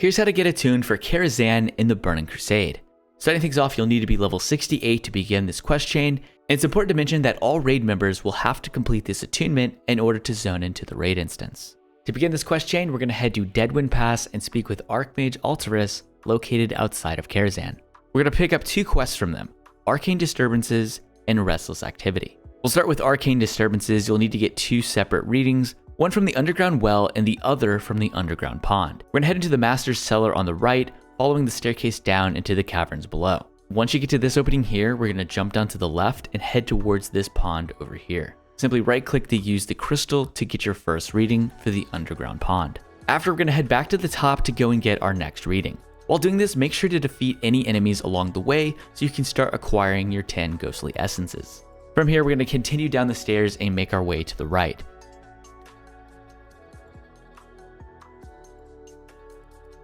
Here's how to get attuned for Karazhan in the Burning Crusade. Starting things off, you'll need to be level 68 to begin this quest chain, and it's important to mention that all raid members will have to complete this attunement in order to zone into the raid instance. To begin this quest chain, we're going to head to Deadwind Pass and speak with Archmage Alturas, located outside of Karazhan. We're going to pick up two quests from them, Arcane Disturbances and Restless Activity. We'll start with Arcane Disturbances. You'll need to get two separate readings, one from the underground well and the other from the underground pond. We're going to head into the Master's Cellar on the right, following the staircase down into the caverns below. Once you get to this opening here, we're going to jump down to the left and head towards this pond over here. Simply right click to use the crystal to get your first reading for the underground pond. After, we're going to head back to the top to go and get our next reading. While doing this, make sure to defeat any enemies along the way so you can start acquiring your 10 ghostly essences. From here, we're going to continue down the stairs and make our way to the right.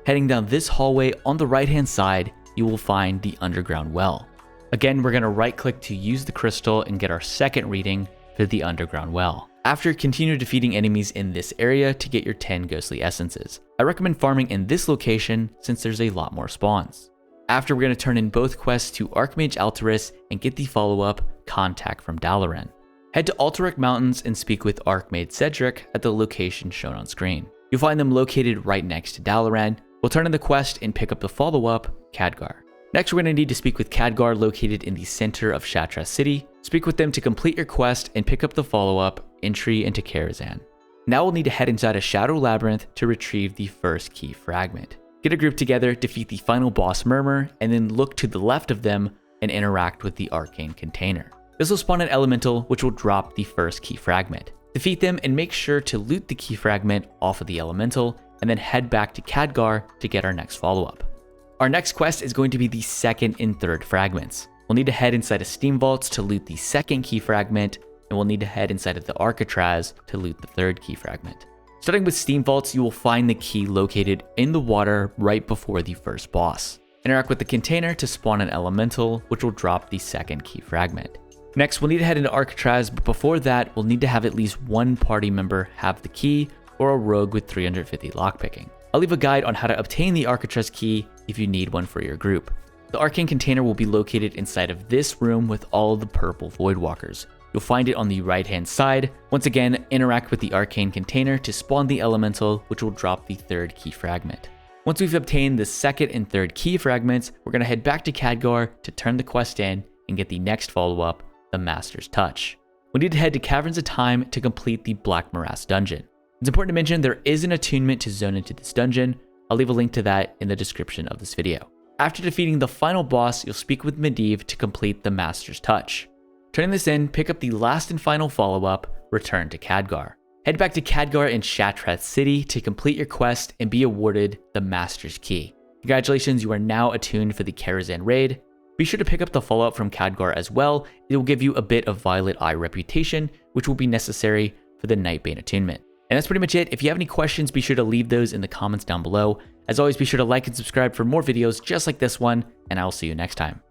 Heading down this hallway on the right hand side, you will find the underground well. Again, we're going to right click to use the crystal and get our second reading for the underground well. After, continue defeating enemies in this area to get your 10 ghostly essences. I recommend farming in this location since there's a lot more spawns. After, we're going to turn in both quests to Archmage Alturas and get the follow-up Contact from Dalaran. Head to Alterac Mountains and speak with Archmage Cedric at the location shown on screen. You'll find them located right next to Dalaran. We'll turn in the quest and pick up the follow-up, Khadgar. Next, we're going to need to speak with Khadgar located in the center of Shattrath City. Speak with them to complete your quest and pick up the follow-up, Entry into Karazhan. Now we'll need to head inside a Shadow Labyrinth to retrieve the first key fragment. Get a group together, defeat the final boss Murmur, and then look to the left of them and interact with the Arcane Container. This will spawn an elemental which will drop the first key fragment. Defeat them and make sure to loot the key fragment off of the elemental, and then head back to Khadgar to get our next follow-up. Our next quest is going to be the second and third fragments. We'll need to head inside of Steam Vaults to loot the second key fragment, and we'll need to head inside of the Arcatraz to loot the third key fragment. Starting with Steam Vaults, you will find the key located in the water right before the first boss. Interact with the container to spawn an elemental, which will drop the second key fragment. Next, we'll need to head into Arcatraz, but before that, we'll need to have at least one party member have the key, or a rogue with 350 lockpicking. I'll leave a guide on how to obtain the Arcatraz key if you need one for your group. The Arcane Container will be located inside of this room with all of the purple Voidwalkers. You'll find it on the right hand side. Once again, interact with the Arcane Container to spawn the elemental, which will drop the third key fragment. Once we've obtained the second and third key fragments, we're going to head back to Khadgar to turn the quest in and get the next follow-up, the Master's Touch. We need to head to Caverns of Time to complete the Black Morass dungeon. It's important to mention there is an attunement to zone into this dungeon. I'll leave a link to that in the description of this video. After defeating the final boss, you'll speak with Medivh to complete the Master's Touch. Turning this in, pick up the last and final follow-up, return to Khadgar. Head back to Khadgar in Shattrath City to complete your quest and be awarded the Master's Key. Congratulations, you are now attuned for the Karazhan raid. Be sure to pick up the follow-up from Khadgar as well. It will give you a bit of Violet Eye reputation, which will be necessary for the Nightbane Attunement. And that's pretty much it. If you have any questions, be sure to leave those in the comments down below. As always, be sure to like and subscribe for more videos just like this one, and I will see you next time.